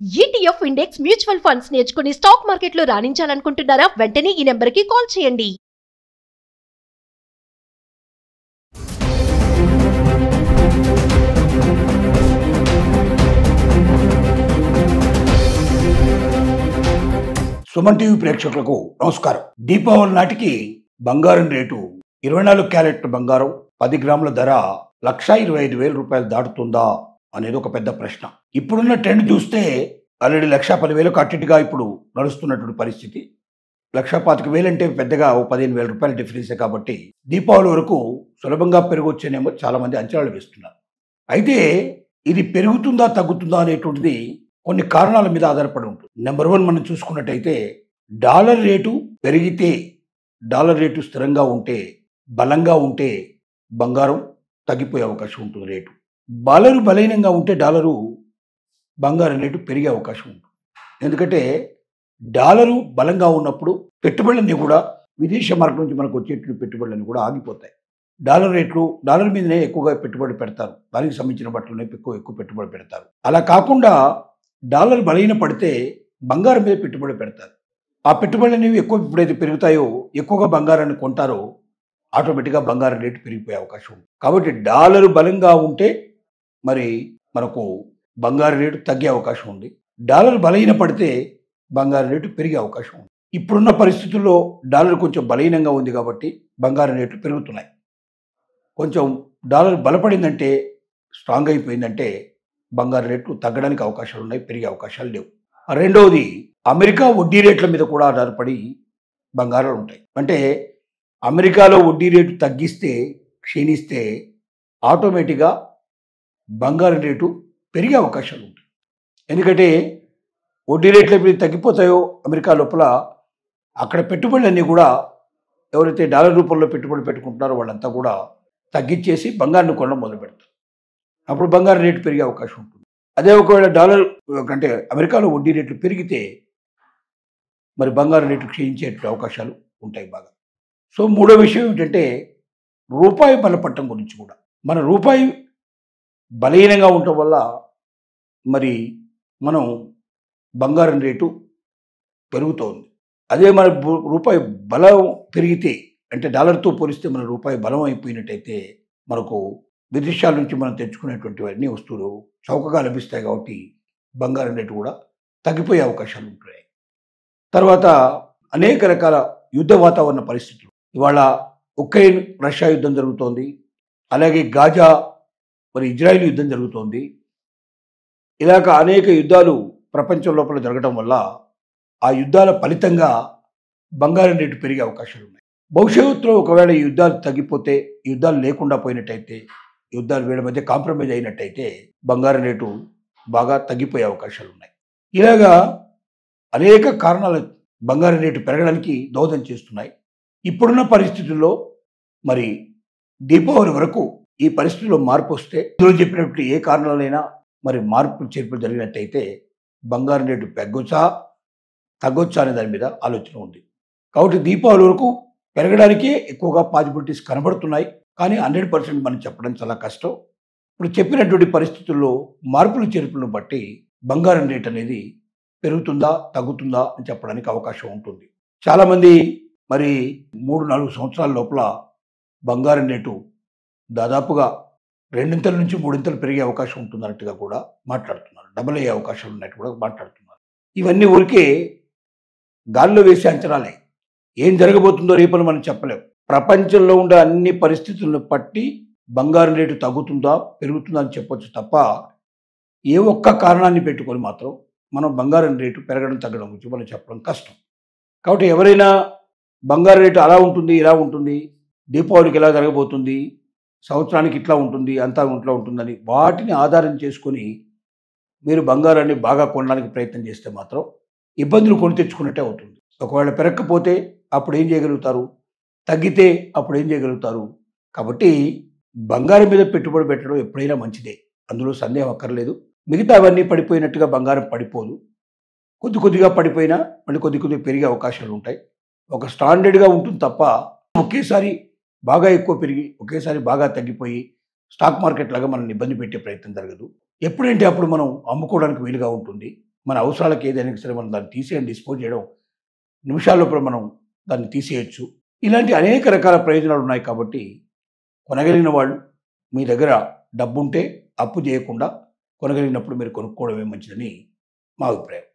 ETF index mutual funds నేర్చుకుని stock మార్కెట్లో రాణించాలనుకుంటున్నారా? వెంటనే ఈ నెంబర్కి కాల్ చేయండి. సుమన్ టీవీ ప్రేక్షకులకు నమస్కారం. దీపావళి నాటికి బంగారం రేటు 24 క్యారెట్ బంగారం 10 గ్రాముల ధర 1,25,000 రూపాయలు దాటుతుందా అనేది ఒక పెద్ద ప్రశ్న. ఇప్పుడున్న ట్రెండ్ చూస్తే ఆల్రెడీ 1,10,000 అట్టిగా ఇప్పుడు నడుస్తున్నటువంటి పరిస్థితి. 1,25,000 అంటే పెద్దగా 15,000 రూపాయల డిఫరెన్సే కాబట్టి దీపావళి వరకు సులభంగా పెరగొచ్చేనేమో చాలా మంది అంచనాలు వేస్తున్నారు. అయితే ఇది పెరుగుతుందా తగ్గుతుందా అనేటువంటిది కొన్ని కారణాల మీద ఆధారపడి ఉంటుంది. నెంబర్ 1 మనం చూసుకున్నట్టయితే డాలర్ రేటు పెరిగితే, డాలర్ రేటు స్థిరంగా ఉంటే, బలంగా ఉంటే బంగారం తగ్గిపోయే అవకాశం ఉంటుంది రేటు. డాలరు బలహీనంగా ఉంటే బంగారం రేటు పెరిగే అవకాశం ఉంటుంది. ఎందుకంటే డాలరు బలంగా ఉన్నప్పుడు పెట్టుబడులన్నీ కూడా విదేశీ మార్కెట్ నుంచి మనకు వచ్చేటువంటి పెట్టుబడులన్నీ కూడా ఆగిపోతాయి. డాలర్ మీదనే ఎక్కువగా పెట్టుబడి పెడతారు. దానికి సంబంధించిన బట్టలనే ఎక్కువ పెట్టుబడి పెడతారు. అలా కాకుండా డాలర్ బలహీన పడితే బంగారం మీద పెట్టుబడి పెడతారు. ఆ పెట్టుబడులు అనేవి ఎప్పుడైతే పెరుగుతాయో, ఎక్కువగా బంగారాన్ని కొంటారో ఆటోమేటిక్గా బంగారం రేటు పెరిగిపోయే అవకాశం ఉంది. కాబట్టి డాలరు బలంగా ఉంటే మరి మనకు బంగారం రేటు తగ్గే అవకాశం ఉంది. డాలర్ బలహీన పడితే బంగారం రేటు పెరిగే అవకాశం ఉంది. ఇప్పుడున్న పరిస్థితుల్లో డాలర్ కొంచెం బలహీనంగా ఉంది కాబట్టి బంగారం రేట్లు పెరుగుతున్నాయి. కొంచెం డాలర్ బలపడిందంటే, స్ట్రాంగ్ అయిపోయిందంటే బంగారం రేట్లు తగ్గడానికి అవకాశాలు ఉన్నాయి, పెరిగే అవకాశాలు లేవు. రెండవది, అమెరికా వడ్డీ రేట్ల మీద కూడా ఆధారపడి బంగారాలు ఉంటాయి. అంటే అమెరికాలో వడ్డీ రేటు తగ్గిస్తే, క్షీణిస్తే ఆటోమేటిక్గా బంగారం రేటు పెరిగే అవకాశాలు ఉంటాయి. ఎందుకంటే వడ్డీ రేట్లు ఎప్పుడు తగ్గిపోతాయో అమెరికా లోపల, అక్కడ పెట్టుబడులన్నీ కూడా ఎవరైతే డాలర్ రూపంలో పెట్టుబడులు పెట్టుకుంటున్నారో వాళ్ళంతా కూడా తగ్గించేసి బంగారాన్ని కొనడం మొదలు పెడతారు. అప్పుడు బంగారం రేటు పెరిగే అవకాశం ఉంటుంది. అదే ఒకవేళ డాలర్ అంటే అమెరికాలో వడ్డీ రేట్లు పెరిగితే మరి బంగారం రేటు క్షీణించే అవకాశాలు ఉంటాయి బాగా. సో మూడో విషయం ఏంటంటే రూపాయి బలపడటం గురించి కూడా. మన రూపాయి బలహీనంగా ఉండటం వల్ల మరి మనం బంగారం రేటు పెరుగుతోంది. అదే మన రూపాయి బలం పెరిగితే, అంటే డాలర్తో పోలిస్తే మన రూపాయి బలం అయిపోయినట్టయితే మనకు విదేశాల నుంచి మనం తెచ్చుకునేటువంటి అన్ని వస్తువులు చౌకగా లభిస్తాయి. కాబట్టి బంగారం రేటు కూడా తగ్గిపోయే అవకాశాలు ఉంటాయి. తర్వాత అనేక రకాల యుద్ధ వాతావరణ పరిస్థితులు. ఇవాళ ఉక్రెయిన్ రష్యా యుద్ధం జరుగుతోంది, అలాగే గాజా మరి ఇజ్రాయిల్ యుద్ధం జరుగుతోంది. ఇలాగ అనేక యుద్ధాలు ప్రపంచం లోపల జరగడం వల్ల ఆ యుద్ధాల ఫలితంగా బంగారం రేటు పెరిగే అవకాశాలు ఉన్నాయి. భవిష్యత్తులో ఒకవేళ ఈ యుద్ధాలు తగ్గిపోతే, ఈ యుద్ధాలు లేకుండా పోయినట్టయితే, యుద్ధాలు వీళ్ళ మధ్య కాంప్రమైజ్ అయినట్టయితే బంగారం రేటు బాగా తగ్గిపోయే అవకాశాలు ఉన్నాయి. ఇలాగా అనేక కారణాలు బంగారం రేటు పెరగడానికి దోహదం చేస్తున్నాయి. ఇప్పుడున్న పరిస్థితుల్లో మరి దీపావళి వరకు ఈ పరిస్థితుల్లో మార్పు వస్తే, ఇందులో చెప్పినట్టు ఏ కారణాలైనా మరి మార్పులు చేర్పులు జరిగినట్టయితే బంగారం రేటు తగ్గొచ్చా అనే దాని మీద ఆలోచన ఉంది. కాబట్టి దీపావళి వరకు పెరగడానికే ఎక్కువగా పాసిబిలిటీస్ కనబడుతున్నాయి. కానీ 100% మనం చెప్పడం చాలా కష్టం. ఇప్పుడు చెప్పినటువంటి పరిస్థితుల్లో మార్పులు చేర్పులను బట్టి బంగారం రేట్ అనేది పెరుగుతుందా తగ్గుతుందా అని చెప్పడానికి అవకాశం ఉంటుంది. చాలామంది మరి 3-4 సంవత్సరాల లోపల బంగారం రేటు దాదాపుగా 2 నుంచి 3 పెరిగే అవకాశం ఉంటుందన్నట్టుగా కూడా మాట్లాడుతున్నారు. డబుల్ అయ్యే అవకాశాలు ఉన్నట్టు కూడా మాట్లాడుతున్నారు. ఇవన్నీ ఊరికే గాల్లో వేసే అంచనాలే. ఏం జరగబోతుందో రేపని మనం చెప్పలేం. ప్రపంచంలో ఉండే అన్ని పరిస్థితులను బట్టి బంగారం రేటు తగ్గుతుందా పెరుగుతుందా అని చెప్పొచ్చు తప్ప ఏ ఒక్క కారణాన్ని పెట్టుకొని మాత్రం మనం బంగారం రేటు పెరగడం తగ్గడం గురించి మనం చెప్పడం కష్టం. కాబట్టి ఎవరైనా బంగారం రేటు అలా ఉంటుంది, ఇలా ఉంటుంది, దీపావళికి ఇలా జరగబోతుంది, సంవత్సరానికి ఇట్లా ఉంటుంది, అంతా ఇట్లా ఉంటుందని వాటిని ఆధారం చేసుకొని మీరు బంగారాన్ని బాగా కొనడానికి ప్రయత్నం చేస్తే మాత్రం ఇబ్బందులు కొని తెచ్చుకున్నట్టే అవుతుంది. ఒకవేళ పెరగకపోతే అప్పుడు ఏం చేయగలుగుతారు, తగ్గితే అప్పుడు ఏం చేయగలుగుతారు. కాబట్టి బంగారం మీద పెట్టుబడి పెట్టడం ఎప్పుడైనా మంచిదే, అందులో సందేహం అక్కర్లేదు. మిగతా అవన్నీ పడిపోయినట్టుగా బంగారం పడిపోదు. కొద్దిగా పడిపోయినా మళ్ళీ కొద్దిగా పెరిగే అవకాశాలు ఉంటాయి. ఒక స్టాండర్డ్గా ఉంటుంది తప్ప ఒకేసారి బాగా ఎక్కువ పెరిగి ఒకేసారి బాగా తగ్గిపోయి స్టాక్ మార్కెట్ లాగా మనల్ని ఇబ్బంది పెట్టే ప్రయత్నం జరగదు. ఎప్పుడంటే అప్పుడు మనం అమ్ముకోవడానికి వీలుగా ఉంటుంది. మన అవసరాలకు ఏదైనా సరే మనం దాన్ని తీసేయండి, డిస్పోజ్ చేయడం నిమిషాల్లోపల మనం దాన్ని తీసేయచ్చు. ఇలాంటి అనేక రకాల ప్రయోజనాలు ఉన్నాయి. కాబట్టి కొనగలిగిన వాళ్ళు మీ దగ్గర డబ్బుంటే అప్పు చేయకుండా కొనగలిగినప్పుడు మీరు కొనుక్కోవడమే మంచిదని మా అభిప్రాయం.